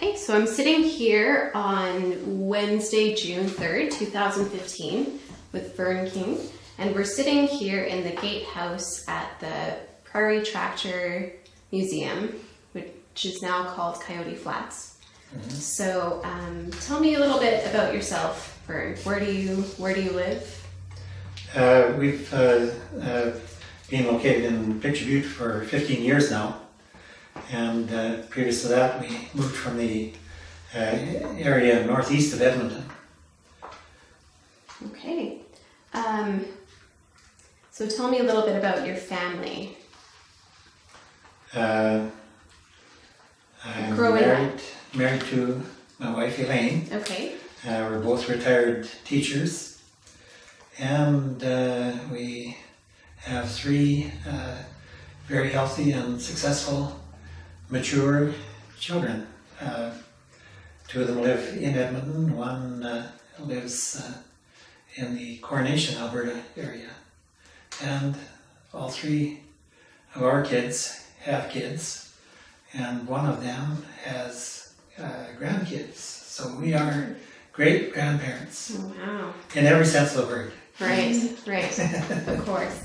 Okay, so I'm sitting here on Wednesday, June 3rd, 2015 with Vernon King, and we're sitting here in the gatehouse at the Prairie Tractor Museum, which is now called Coyote Flats. Mm-hmm. So tell me a little bit about yourself, Vern. Where do you live? We've been located in Picture Butte for 15 years now. And previous to that, we moved from the area northeast of Edmonton. Okay. So tell me a little bit about your family. I'm married to my wife, Elaine. Okay. We're both retired teachers. And we have three very healthy and successful mature children. Two of them live in Edmonton, one lives in the Coronation, Alberta area. And all three of our kids have kids, and one of them has grandkids. So we are great grandparents. Oh, wow. In every sense of the word. Right, of course.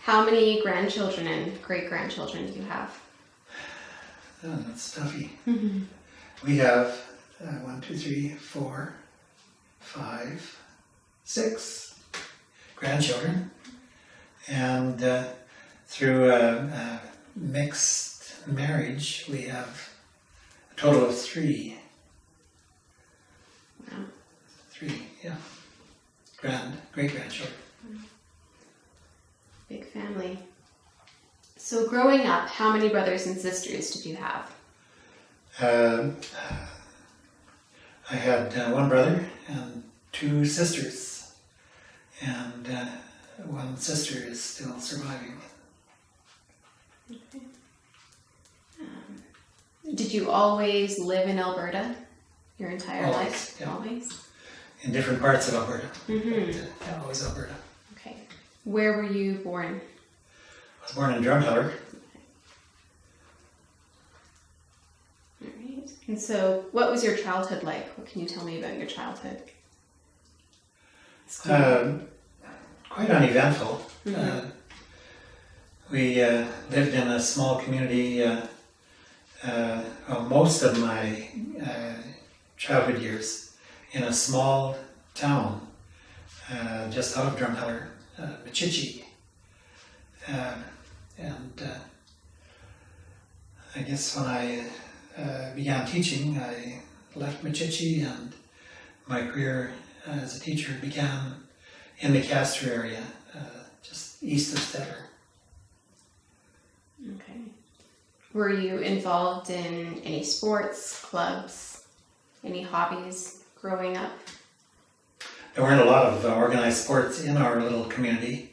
How many grandchildren and great-grandchildren do you have? Oh, that's toughy. Mm-hmm. We have 1, 2, 3, 4, 5, 6 grandchildren, and through a mixed marriage, we have a total of 3. Wow. 3, yeah. Great-grandchildren. Big family. So growing up, how many brothers and sisters did you have? I had one brother and 2 sisters, and one sister is still surviving. Okay. Did you always live in Alberta your entire life? Yeah. Always? In different parts of Alberta. Mm-hmm. But, yeah, always Alberta. Okay. Where were you born? I was born in Drumheller. All right. And so, what was your childhood like? What can you tell me about your childhood? Quite uneventful. Mm-hmm. We lived in a small community most of my childhood years in a small town just out of Drumheller, Machichi. And I guess when I began teaching, I left Machichi, and my career as a teacher began in the Castor area, just east of Stettler. Okay. Were you involved in any sports, clubs, any hobbies growing up? There weren't a lot of organized sports in our little community.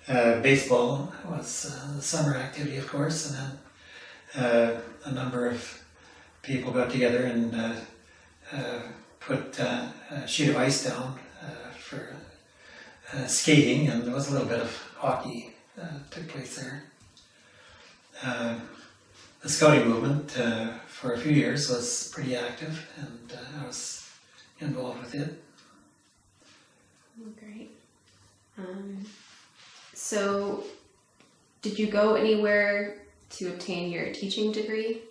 Baseball was the summer activity, of course, and then a number of people got together and put a sheet of ice down for skating, and there was a little bit of hockey took place there. The scouting movement for a few years was pretty active, and I was involved with it. Great. So, did you go anywhere to obtain your teaching degree?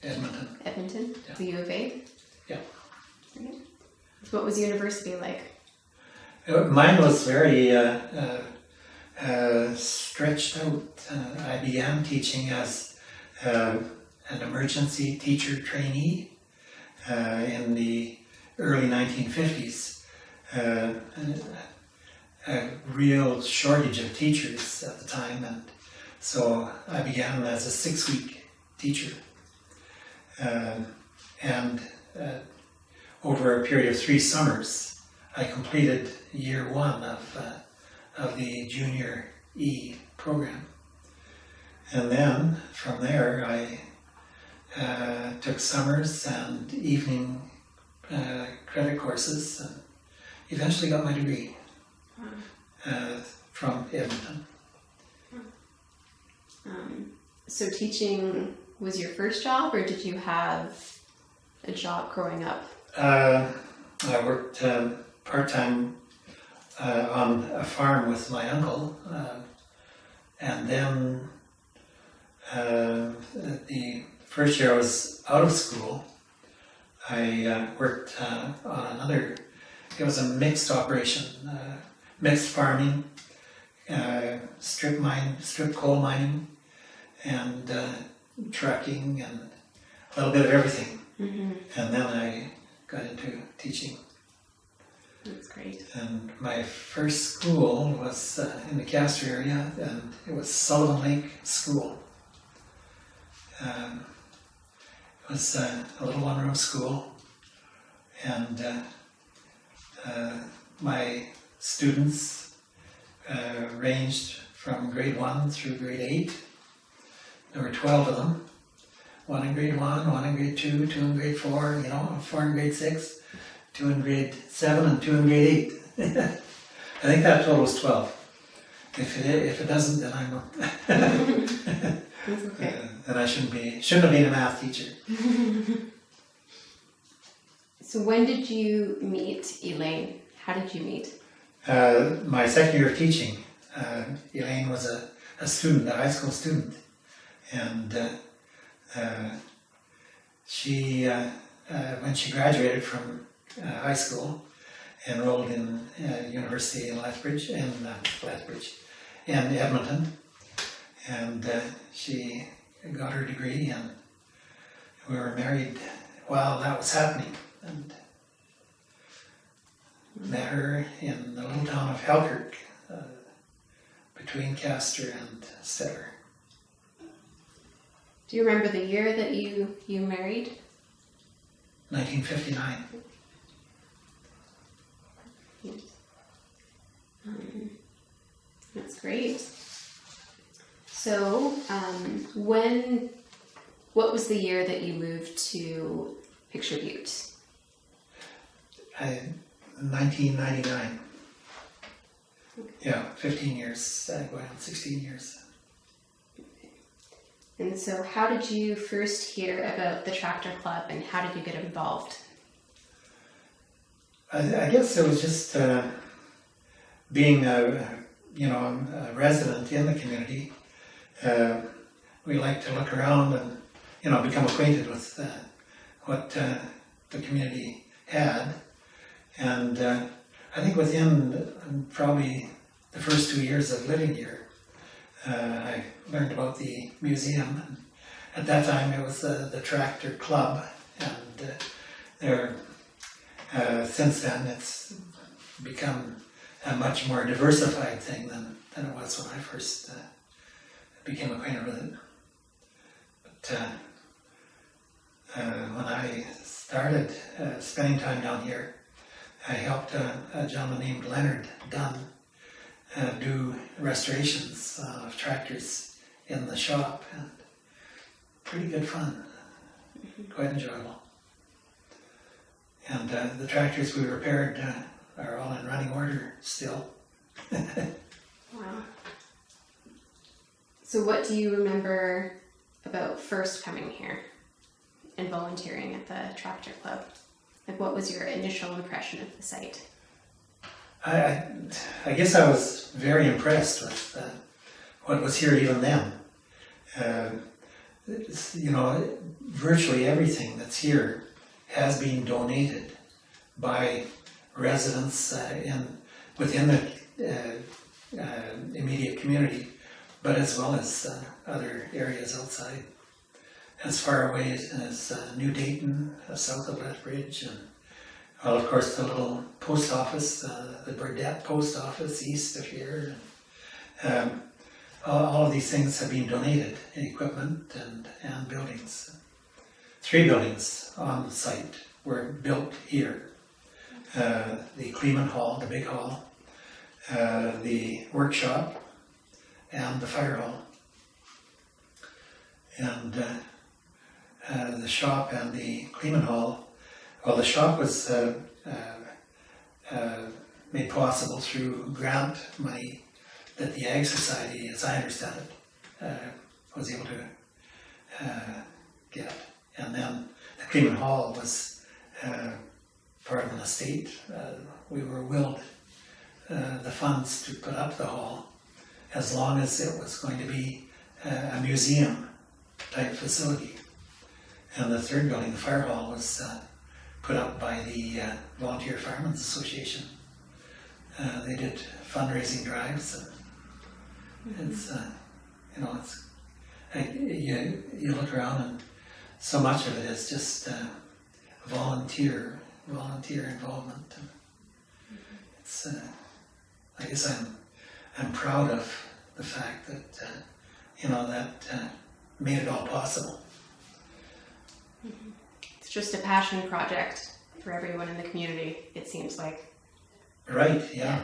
Edmonton. Edmonton? Yeah. The U of A? Yeah. Okay. So what was university like? Mine was very stretched out. I began teaching as an emergency teacher trainee in the early 1950s. A real shortage of teachers at the time, and so I began as a 6-week teacher. And over a period of 3 summers, I completed year 1 of the Junior E program. And then from there, I took summers and evening credit courses, and eventually got my degree from Edmonton. So teaching was your first job, or did you have a job growing up? I worked part-time on a farm with my uncle, and then the first year I was out of school, I worked on another, it was a mixed operation, mixed farming, strip coal mining, and trucking, and a little bit of everything. Mm-hmm. And then I got into teaching. That's great. And my first school was in the Castor area, and it was Sullivan Lake School. It was a little one-room school, and my students ranged from grade 1 through grade 8. There were 12 of them. 1 in grade 1, 1 in grade 2, 2 in grade 4, 4 in grade 6, 2 in grade 7, and 2 in grade 8. I think that total was 12. If it doesn't, then I'm That's okay. then I shouldn't have been a math teacher. So when did you meet Elaine? How did you meet? My second year of teaching, Elaine was a student, a high school student, and she, when she graduated from high school, enrolled in university in in Edmonton, and she got her degree, and we were married while that was happening, and met her in the little town of Halkirk, between Castor and Steller. Do you remember the year that you married? 1959. That's great. So, what was the year that you moved to Picture Butte? 1999. Yeah, 15 years, going on 16 years. And so how did you first hear about the Tractor Club, and how did you get involved? I guess it was just being a resident in the community. We like to look around and become acquainted with what the community had, and I think within probably the first 2 years of living here, I learned about the museum. And at that time, it was the Tractor Club, and since then it's become a much more diversified thing than it was when I first became acquainted with it. But when I started spending time down here, I helped a gentleman named Leonard Dunn do restorations of tractors in the shop, and pretty good fun, quite enjoyable. And the tractors we repaired are all in running order still. Wow. So what do you remember about first coming here and volunteering at the Tractor Club? Like, what was your initial impression of the site? I guess I was very impressed with what was here even then. Virtually everything that's here has been donated by residents within the immediate community, but as well as other areas outside, as far away as New Dayton, south of Lethbridge, and well, of course, the little post office, the Burdett post office east of here. All of these things have been donated, equipment and buildings. 3 buildings on the site were built here. The Kleeman Hall, the big hall, the workshop, and the fire hall. And the shop and the Kleeman Hall, well, the shop was made possible through grant money that the Ag Society, as I understand it, was able to get. And then the Freeman Hall was part of an estate. We were willed the funds to put up the hall as long as it was going to be a museum type facility. And the third building, the fire hall, was put up by the Volunteer Firemen's Association. They did fundraising drives. And it's, you look around and so much of it is just volunteer involvement. And it's, I guess I'm proud of the fact that, that made it all possible. It's just a passion project for everyone in the community, it seems like. Right, yeah.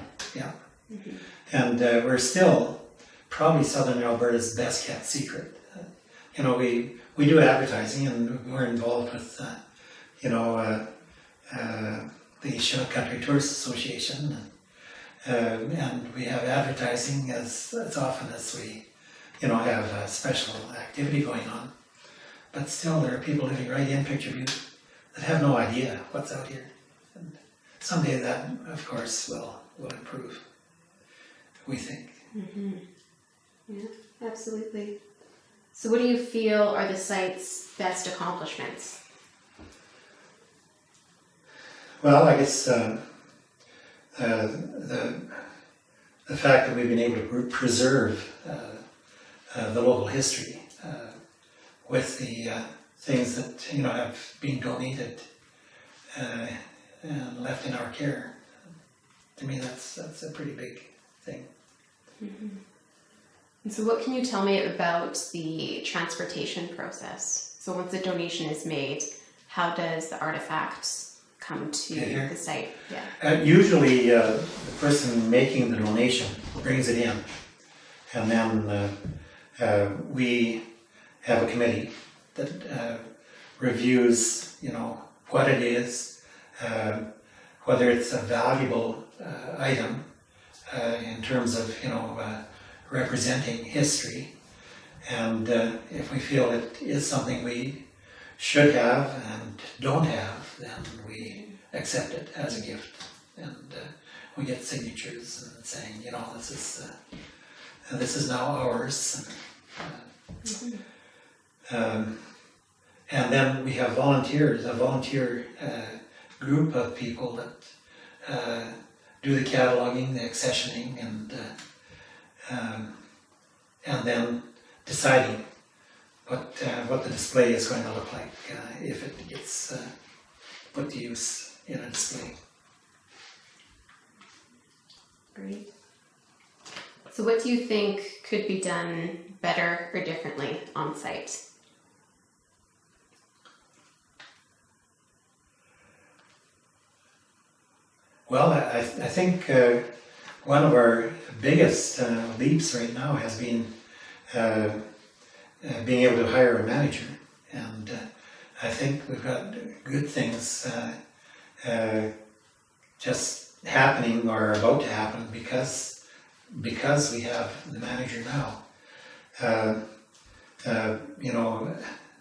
Mm-hmm. And we're still probably Southern Alberta's best kept secret. We do advertising, and we're involved with, the Chinook Country Tourist Association, and we have advertising as often as we, have a special activity going on. But still, there are people living right in Picture View that have no idea what's out here. And someday that, of course, will improve, we think. Mm-hmm. Yeah, absolutely. So what do you feel are the site's best accomplishments? Well, I guess the fact that we've been able to preserve the local history with the things that have been donated and left in our care. To me, that's a pretty big thing. Mm-hmm. And so what can you tell me about the transportation process? So once a donation is made, how does the artifact come to the site? Yeah. Usually the person making the donation brings it in, and then we have a committee that reviews, what it is, whether it's a valuable item in terms of, representing history, and if we feel it is something we should have and don't have, then we accept it as a gift, and we get signatures and saying, this is now ours. And then we have volunteers, a volunteer group of people that do the cataloging, the accessioning, and then deciding what the display is going to look like if it gets put to use in a display. Great. So what do you think could be done better or differently on site? Well, I think one of our biggest leaps right now has been being able to hire a manager, and I think we've got good things just happening or about to happen because we have the manager now.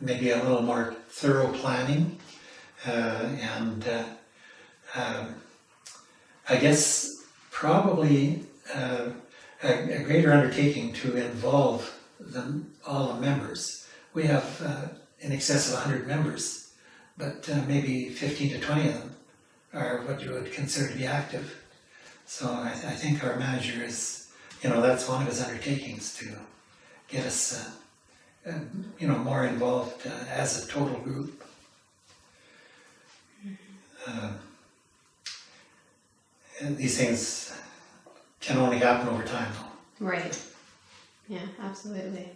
Maybe a little more thorough planning, and I guess probably a greater undertaking to involve all the members. We have in excess of 100 members, but maybe 15 to 20 of them are what you would consider to be active. So I think our manager is, that's one of his undertakings, to get us, more involved as a total group. And these things can only happen over time, though. Right. Yeah, absolutely.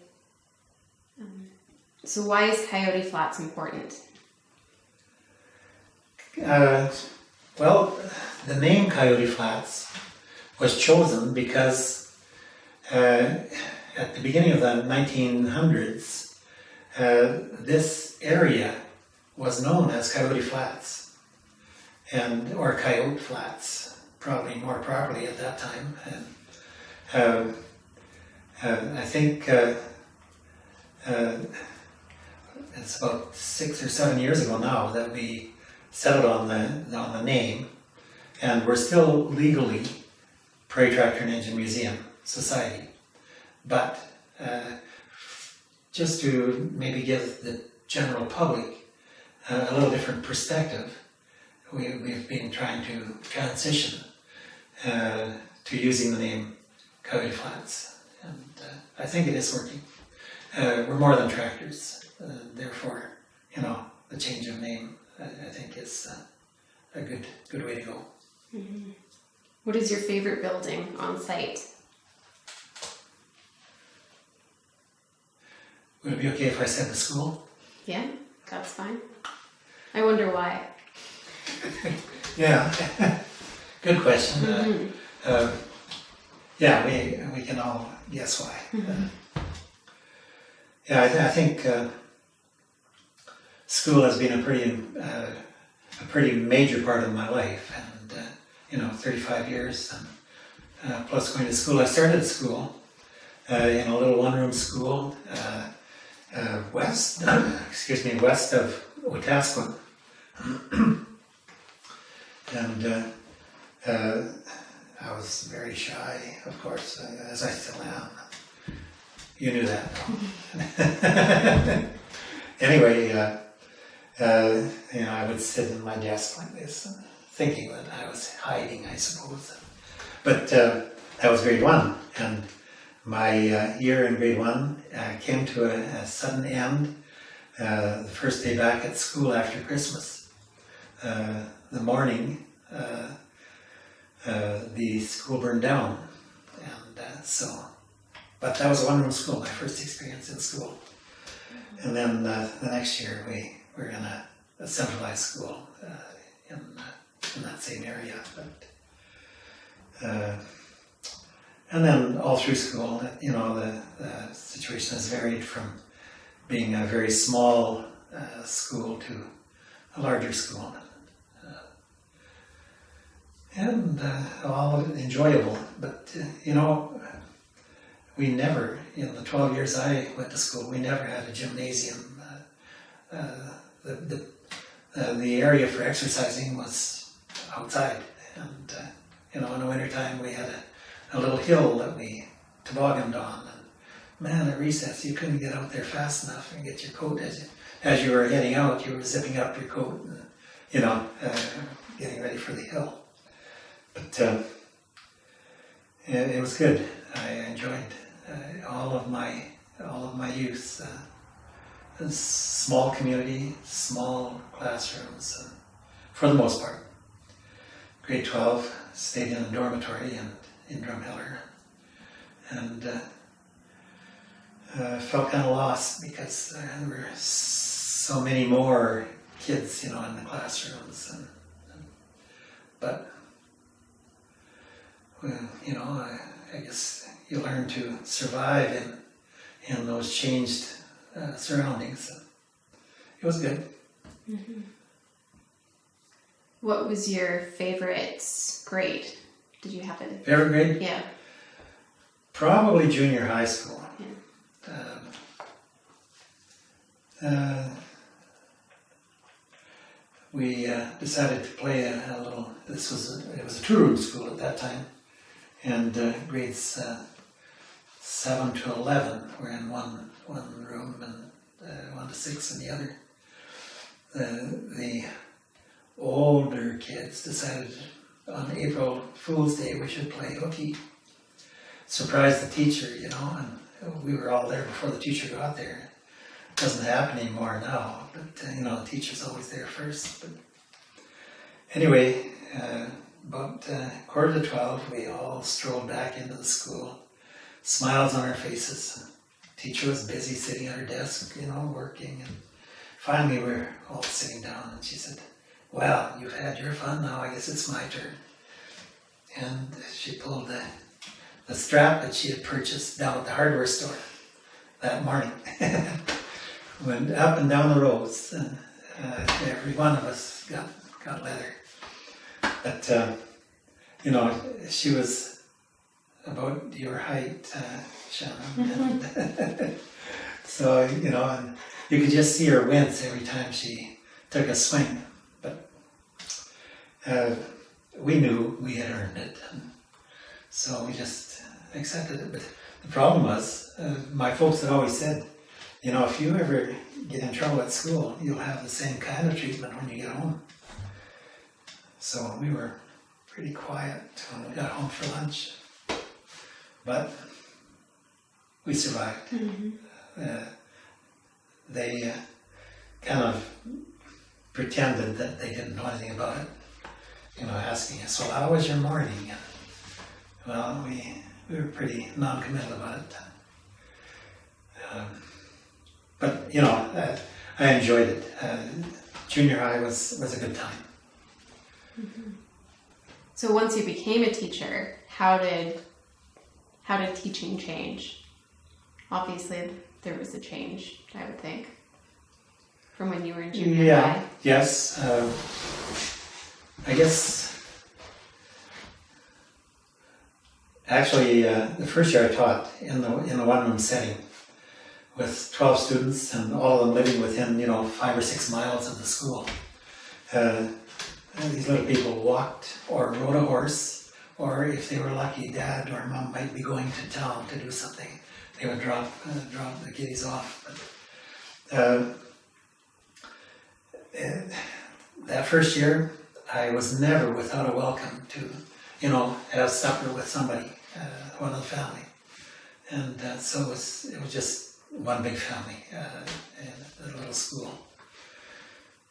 So why is Coyote Flats important? Well, the name Coyote Flats was chosen because at the beginning of the 1900s, this area was known as Coyote Flats, or Coyote Flats, probably more properly at that time. And I think it's about 6 or 7 years ago now that we settled on the name, and we're still legally Prairie Tractor and Engine Museum Society. But just to maybe give the general public a little different perspective, we've been trying to transition to using the name Coyote Flats, and I think it is working. We're more than tractors, therefore, the change of name I think is a good way to go. Mm-hmm. What is your favorite building on site? Would it be okay if I said the school? Yeah, that's fine. I wonder why. Yeah, good question. Mm-hmm. Yeah, we can all guess why. Mm-hmm. Yeah, I think school has been a pretty major part of my life, and 35 years, and plus going to school. I started school in a little one-room school west of Wetaskiwin, and I was very shy, of course, as I still am. You knew that. Anyway, I would sit in my desk like this, thinking that I was hiding, I suppose. But that was grade 1, and my year in grade 1 came to a sudden end the first day back at school after Christmas. The morning, the school burned down, and but that was a one-room school, my first experience in school. And then the next year we were in a centralized school in that same area. And then all through school, the situation has varied from being a very small school to a larger school. And all enjoyable, but we never, in the 12 years I went to school, we never had a gymnasium. The area for exercising was outside, and in the wintertime we had a little hill that we tobogganed on, and man, at recess you couldn't get out there fast enough and get your coat. As you were heading out, you were zipping up your coat and getting ready for the hill. But it was good. I enjoyed all of my youth. A small community, small classrooms, for the most part. Grade 12, stayed in a dormitory in Drumheller, and felt kind of lost because there were so many more kids, in the classrooms, but I guess you learn to survive in those changed surroundings. It was good. Mm-hmm. What was your favorite grade? Did you have it? Favorite grade? Yeah. Probably junior high school. Yeah. We decided to play a little. It was a 2-room school at that time, and grades 7 to 11 were in one room, and 1 to 6 in the other. The older kids decided on April Fool's Day we should play hooky. Surprised the teacher, and we were all there before the teacher got there. It doesn't happen anymore now, but the teacher's always there first. But anyway, about 11:45, we all strolled back into the school, smiles on our faces. Teacher was busy sitting at her desk, working, and finally we're all sitting down, and she said, "Well, you've had your fun, now I guess it's my turn." And she pulled the strap that she had purchased down at the hardware store that morning. Went up and down the rows, and every one of us got leather. But she was about your height, Shannon. Mm-hmm. So and you could just see her wince every time she took a swing. But we knew we had earned it, and so we just accepted it. But the problem was, my folks had always said, you know, if you ever get in trouble at school, you'll have the same kind of treatment when you get home. So we were pretty quiet when we got home for lunch, but we survived. They kind of pretended that they didn't know anything about it, you know, asking us, well, how was your morning? And, well, we were pretty non-committal about it. But, you know, I enjoyed it. Junior high was a good time. So once you became a teacher, how did teaching change? Obviously, there was a change, I would think, from when you were in junior high. Yes. I guess, actually, the first year I taught in the one-room setting with 12 students and all of them living within, you know, 5 or 6 miles of the school. These little people walked or rode a horse, or if they were lucky, Dad or Mom might be going to town to do something. They would drop the kiddies off. But, that first year, I was never without a welcome to, you know, have supper with somebody, one of the family. And so it was just one big family in a little school.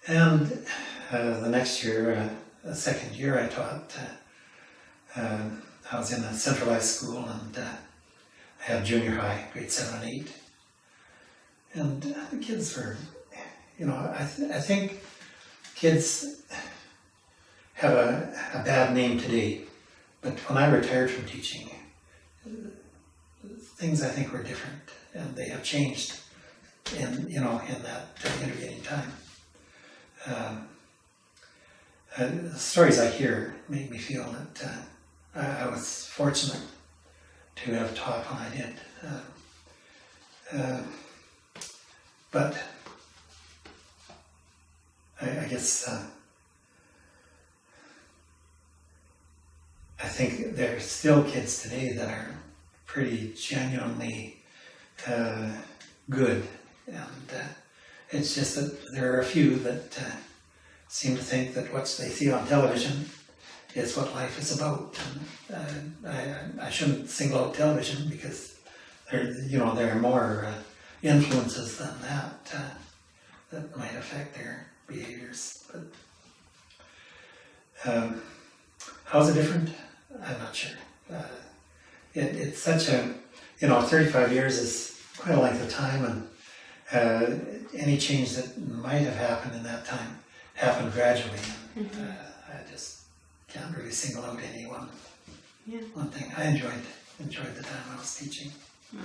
And the next year, the second year I taught, I was in a centralized school, and I had junior high, grade 7 and 8. And the kids were, you know, I think kids have a bad name today, but when I retired from teaching, things I think were different, and they have changed in that intervening time. The stories I hear make me feel that I was fortunate to have taught when I did. But I guess I think there are still kids today that are pretty genuinely good, and it's just that there are a few that seem to think that what they see on television is what life is about. And I shouldn't single out television, because there are more influences than that that might affect their behaviors. But how's it different? I'm not sure. It's such a, 35 years is quite a length of time, and any change that might have happened in that time happened gradually. I just can't really single out any one thing. I enjoyed the time I was teaching. Wow,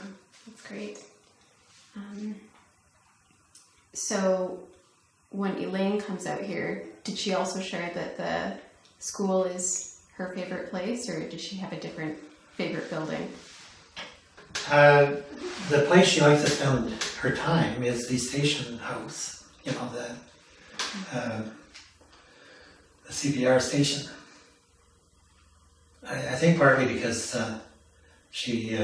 that's great. So when Elaine comes out here, did she also share that the school is her favorite place, or did she have a different favorite building? The place she likes to spend her time is the station house, the CPR station. I think partly because she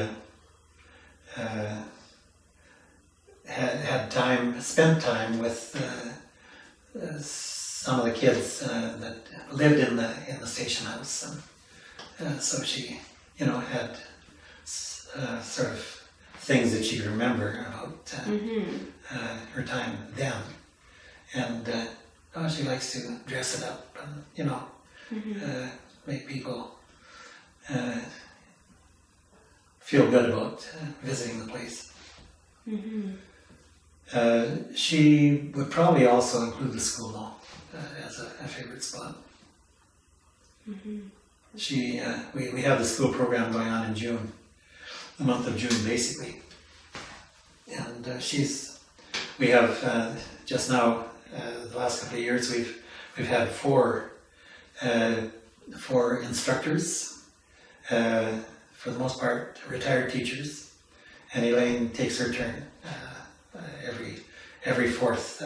spent time with some of the kids that lived in the station house, and so she, had sort of things that she remember about her time then, and she likes to dress it up and make people feel good about visiting the place. She would probably also include the school though as a favorite spot. We have the school program going on in June, the month of June basically, and we have just now the last couple of years we've had four instructors, for the most part retired teachers, and Elaine takes her turn every fourth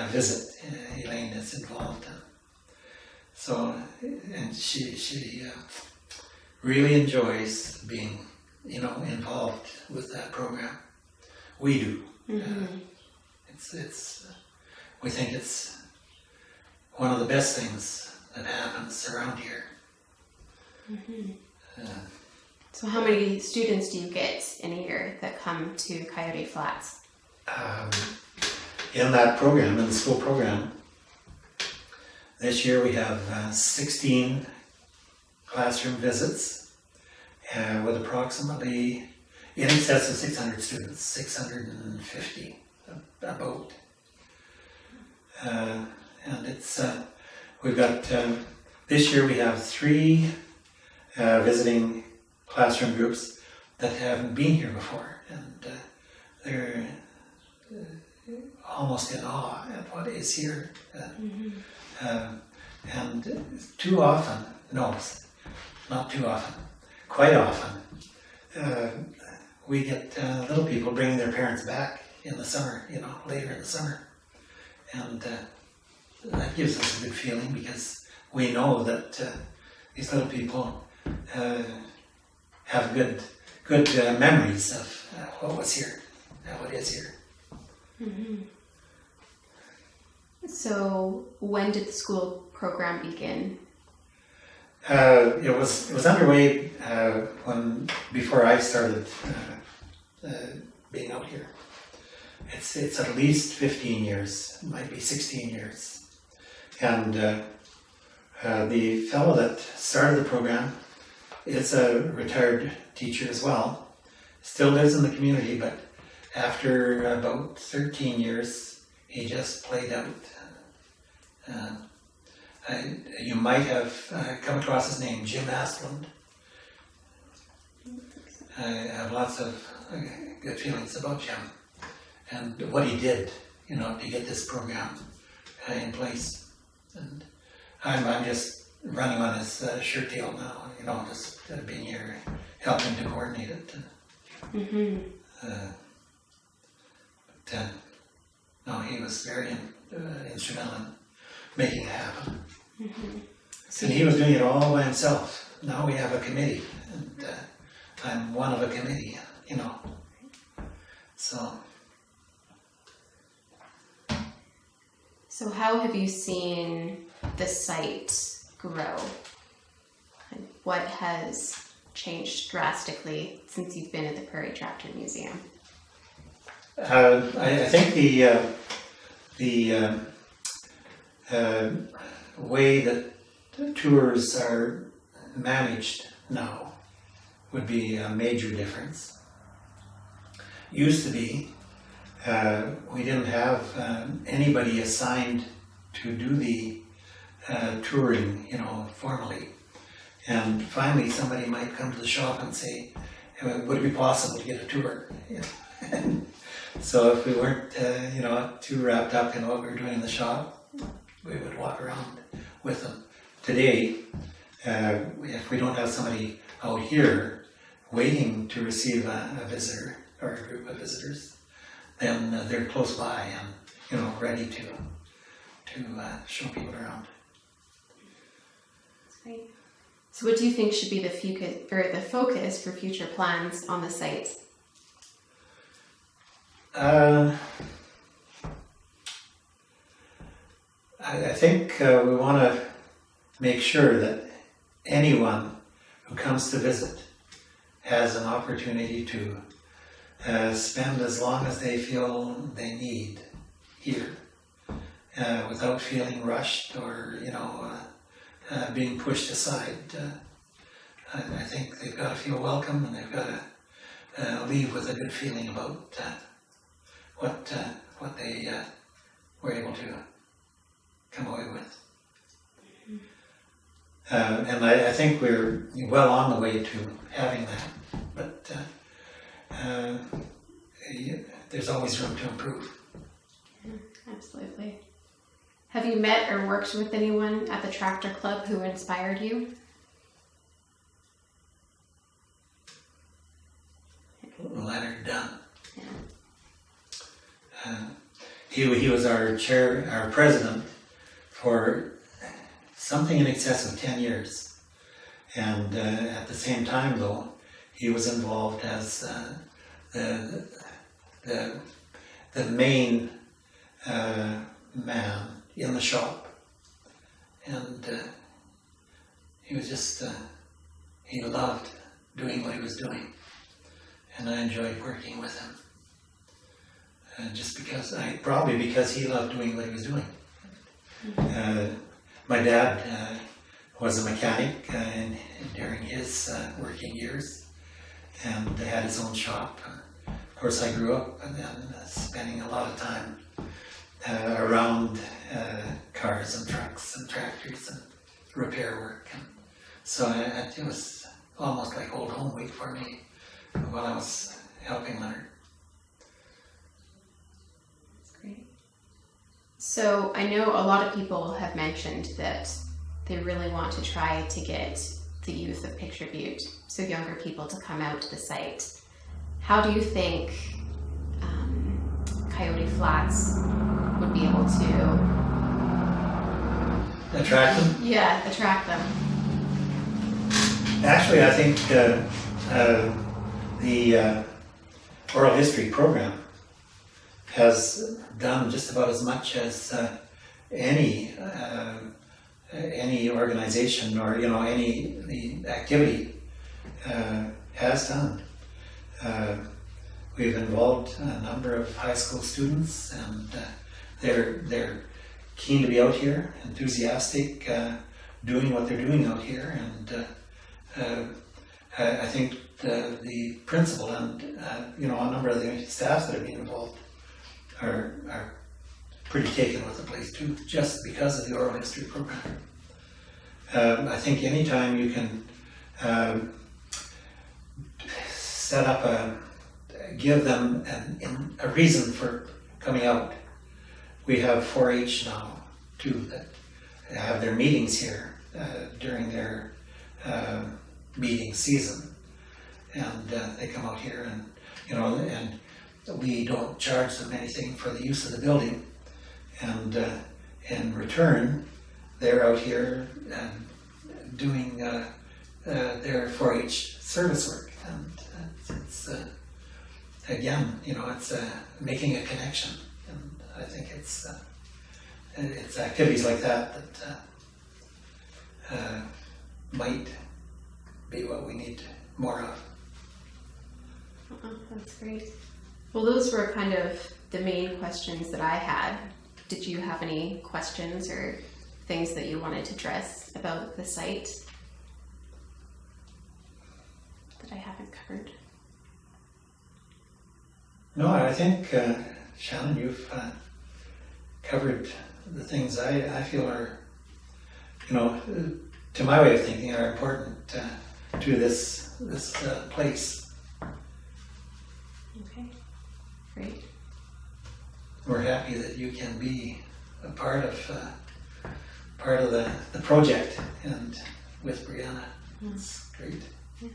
visit, Elaine is involved in. So, and she really enjoys being, involved with that program. We do. We think it's one of the best things that happens around here. So how many students do you get in a year that come to Coyote Flats? In that program, in the school program, this year we have 16 classroom visits with approximately in excess of 600 students, 650 about. And it's, we've got, this year we have 3 visiting classroom groups that haven't been here before, and they're almost in awe at what is here. And too often, no, not too often, quite often, we get little people bringing their parents back in the summer, later in the summer. And that gives us a good feeling, because we know that these little people have good memories of what was here, what is here. So when did the school program begin? It was underway before I started being out here. It's at least 15 years, might be 16 years. And the fellow that started the program is a retired teacher as well. Still lives in the community, but after about 13 years, he just played out. You might have come across his name, Jim Asplund. I have lots of good feelings about Jim and what he did, to get this program in place. And I'm just running on his shirt tail now, just being here, helping to coordinate it. But no, he was very instrumental in making it happen. And he was doing it all by himself. Now we have a committee, and I'm one of a committee, So how have you seen the site grow? And what has changed drastically since you've been at the Prairie Tractor Museum? I think the way that tours are managed now would be a major difference. Used to be, we didn't have anybody assigned to do the touring, formally. And finally somebody might come to the shop and say, would it be possible to get a tour? So if we weren't, too wrapped up in what we were doing in the shop, we would walk around with them. Today, if we don't have somebody out here waiting to receive a visitor or a group of visitors, then they're close by and, ready to show people around. That's great. So what do you think should be the focus for future plans on the site? I think we want to make sure that anyone who comes to visit has an opportunity to spend as long as they feel they need here, without feeling rushed or being pushed aside. I think they've got to feel welcome, and they've got to leave with a good feeling about what they were able to come away with. And I think we're well on the way to having that, but there's always room to improve. Absolutely. Have you met or worked with anyone at the Tractor Club who inspired you? Leonard Dunn. Yeah. he was our president for something in excess of 10 years. And at the same time, though, he was involved as the main man in the shop. And he was just, he loved doing what he was doing. And I enjoyed working with him. Just probably because he loved doing what he was doing. My dad was a mechanic during his working years, and had his own shop. Of course, I grew up and then spending a lot of time around cars and trucks and tractors and repair work. And so it was almost like old home week for me while I was helping Leonard. Great. So I know a lot of people have mentioned that they really want to try to get the youth of Picture Butte, so younger people, to come out to the site. How do you think Coyote Flats would be able to Attract them? Yeah, attract them. Actually, I think the oral history program has done just about as much as any organization or any activity has done. We've involved a number of high school students, and they're keen to be out here, enthusiastic, doing what they're doing out here, and I think the principal and a number of the staff that have been involved are pretty taken with the place too, just because of the oral history program. I think anytime you can set up give them a reason for coming out. We have 4-H now too that have their meetings here during their meeting season, and they come out here, and we don't charge them anything for the use of the building, and in return they're out here doing their 4-H service work, and it's again, it's making a connection, and I think it's activities like that might be what we need more of. That's great. Well, those were kind of the main questions that I had. Did you have any questions or things that you wanted to address about the site that I haven't covered? No, I think, Shannon, you've covered the things I feel are, to my way of thinking, are important to this place. Okay, great. We're happy that you can be a part of the project, and with Brianna. It's great. Yeah.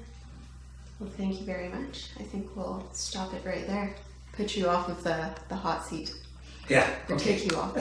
Well, thank you very much. I think we'll stop it right there. Put you off of the hot seat. Yeah. Or Okay. take you off.